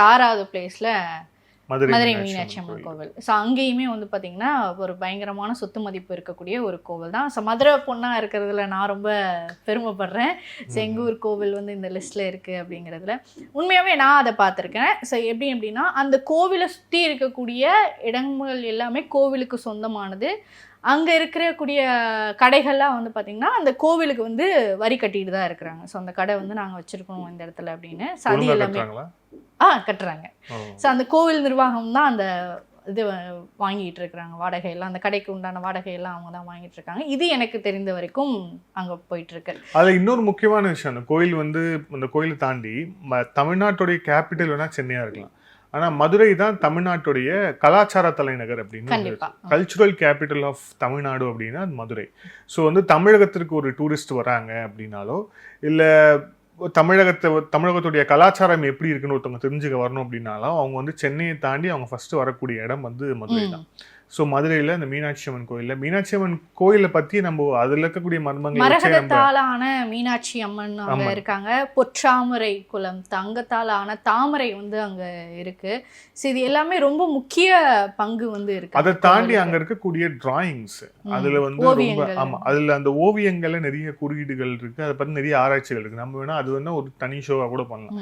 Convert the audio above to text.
6வது பிளேஸ்ல மதுரை மதுரை மீனாட்சி அம்மன் கோவில். ஸோ அங்கேயுமே வந்து பார்த்தீங்கன்னா ஒரு பயங்கரமான சொத்து மதிப்பு இருக்கக்கூடிய ஒரு கோவில் தான். ஸோ மதுரை பொண்ணாக இருக்கிறதுல நான் ரொம்ப பெருமைப்படுறேன். ஸோ எங்கள் ஊர் கோவில் வந்து இந்த லிஸ்ட்டில் இருக்குது அப்படிங்கிறதுல உண்மையாகவே நான் அதை பார்த்துருக்கேன். ஸோ எப்படின்னா அந்த கோவிலை சுற்றி இருக்கக்கூடிய இடங்கள் எல்லாமே கோவிலுக்கு சொந்தமானது. அங்கே இருக்கக்கூடிய கடைகள்லாம் வந்து பார்த்திங்கன்னா அந்த கோவிலுக்கு வந்து வரி கட்டிட்டு தான் இருக்கிறாங்க. ஸோ அந்த கடை வந்து நாங்கள் வச்சுருக்கோம் இந்த இடத்துல அப்படின்னு. ஸோ அது எல்லாமே கட்டுறாங்க. ஸோ அந்த கோவில் நிர்வாகம் தான் அந்த இது வாங்கிட்டு இருக்கிறாங்க வாடகையெல்லாம். அந்த கடைக்கு உண்டான வாடகையெல்லாம் அவங்க தான் வாங்கிட்டு இருக்காங்க. இது எனக்கு தெரிந்த வரைக்கும் அங்கே போயிட்டு இருக்கு. அதில் இன்னொரு முக்கியமான விஷயம், அந்த கோயில் வந்து அந்த கோயிலை தாண்டி தமிழ்நாட்டுடைய கேபிட்டல் வேணா சென்னையாக இருக்கலாம், ஆனால் மதுரை தான் தமிழ்நாட்டுடைய கலாச்சார தலைநகர் அப்படின்னு, கல்ச்சுரல் கேபிட்டல் ஆஃப் தமிழ்நாடு அப்படின்னா அது மதுரை. ஸோ வந்து தமிழகத்திற்கு ஒரு டூரிஸ்ட் வராங்க அப்படின்னாலோ இல்லை தமிழகத்துடைய கலாச்சாரம் எப்படி இருக்குன்னு ஒருத்தவங்க தெரிஞ்சுக்க வரணும் அப்படின்னாலும் அவங்க வந்து சென்னையை தாண்டி அவங்க ஃபர்ஸ்ட் வரக்கூடிய இடம் வந்து மதுரை தான். ஸோ மதுரையில் இந்த மீனாட்சி அம்மன் கோயிலில் மீனாட்சி அம்மன் கோயிலை பற்றி நம்ம அதில் இருக்கக்கூடிய மரகதத்தாலான மீனாட்சி அம்மன் அங்கே இருக்காங்க. பொற்றாமரை குளம் தங்கத்தாலான தாமரை வந்து அங்கே இருக்கு. ஸோ இது எல்லாமே ரொம்ப முக்கிய பங்கு வந்து இருக்கு. அதை தாண்டி அங்கே இருக்கக்கூடிய டிராயிங்ஸ், அதில் வந்து ரொம்ப ஆமாம், அதில் அந்த ஓவியங்கள்ல நிறைய குறியீடுகள் இருக்கு. அதை பற்றி நிறைய ஆராய்ச்சிகள் இருக்கு. நம்ம வேணா அது வேணா ஒரு தனி ஷோவாக கூட பண்ணலாம்.